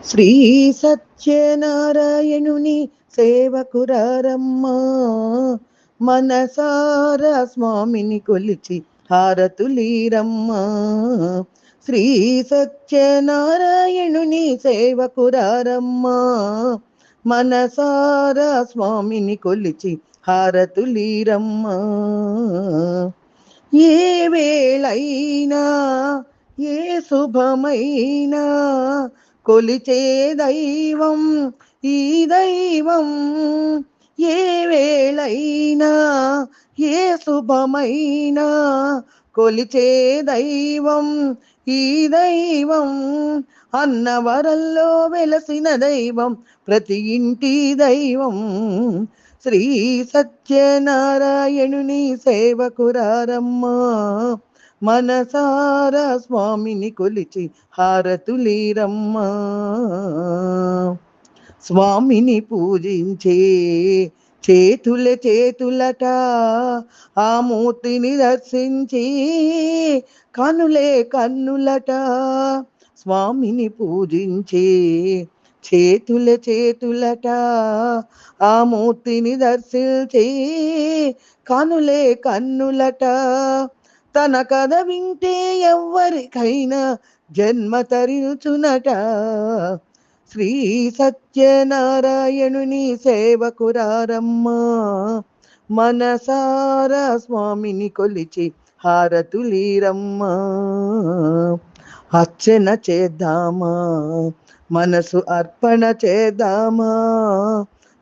శ్రీ సత్యనారాయణుని సేవకురారమ్మా, మనసారా స్వామిని కొలిచి హారతులీరమ్మా. శ్రీ సత్యనారాయణుని సేవకురారమ్మా, మనసారా స్వామిని కొలిచి హారతులీరమ్మా. ఏ వేళైనా ఏ శుభమైనా కొలిచే దైవం ఈ దైవం. ఏ వేళైనా ఏ శుభమైనా కొలిచే దైవం ఈ దైవం. అన్నవరంలో వెలసిన దైవం ప్రతి ఇంటి దైవం. శ్రీ సత్యనారాయణుని సేవకురారమ్మా, మనసారా స్వామిని కొలిచి హారతులీరమ్మా. స్వామిని పూజించే చేతులట, ఆ మూర్తిని దర్శించి కనులే కన్నులట. స్వామిని పూజించే చేతులట, ఆ మూర్తిని దర్శించి కనులే కన్నులట. తన కథ వింటే ఎవ్వరికైనా జన్మ తరించునట. శ్రీ సత్యనారాయణుని సేవకురారమ్మా, మనసారా స్వామిని కొలిచి హారతులీరమ్మా. అర్చన చేద్దామా, మనసు అర్పణ చేద్దామా,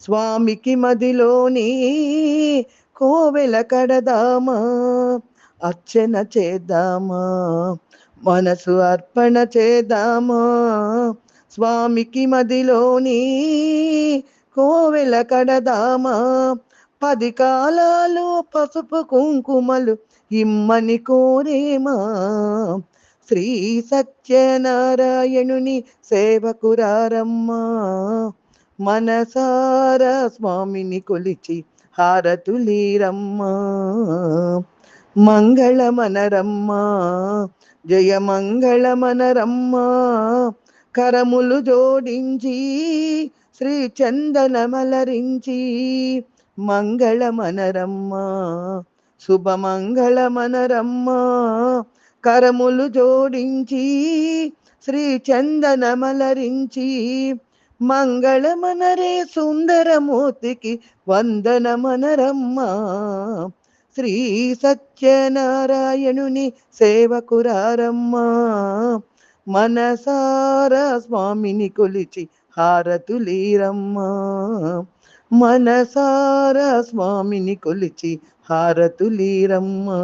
స్వామికి మదిలోని కోవెల కడదామా. అర్చన చేద్దామా, మనసు అర్పణ చేద్దామా, స్వామికి మదిలోని కోవెల కడదామా. 10 కాలాలు పసుపు కుంకుమలు ఇమ్మని కోరేమా. శ్రీ సత్యనారాయణుని సేవకురారమ్మా, మనసారా స్వామిని కొలిచి హారతులీరమ్మా. మంగళమనరమ్మా, జయ మంగళమనరమ్మా. కరములు జోడించి శ్రీ చందనమలరించి మంగళమనరమ్మా, శుభమంగళమనరమ్మా. కరములు జోడించి శ్రీ చందనమలరించి మంగళమనరే సుందరమూర్తికి వందనమనరమ్మా. శ్రీ సత్యనారాయణుని సేవకురారమ్మా, మనసారా స్వామిని కొలిచి హారతులీరమ్మా. మనసారా స్వామిని కొలిచి హారతులీరమ్మా.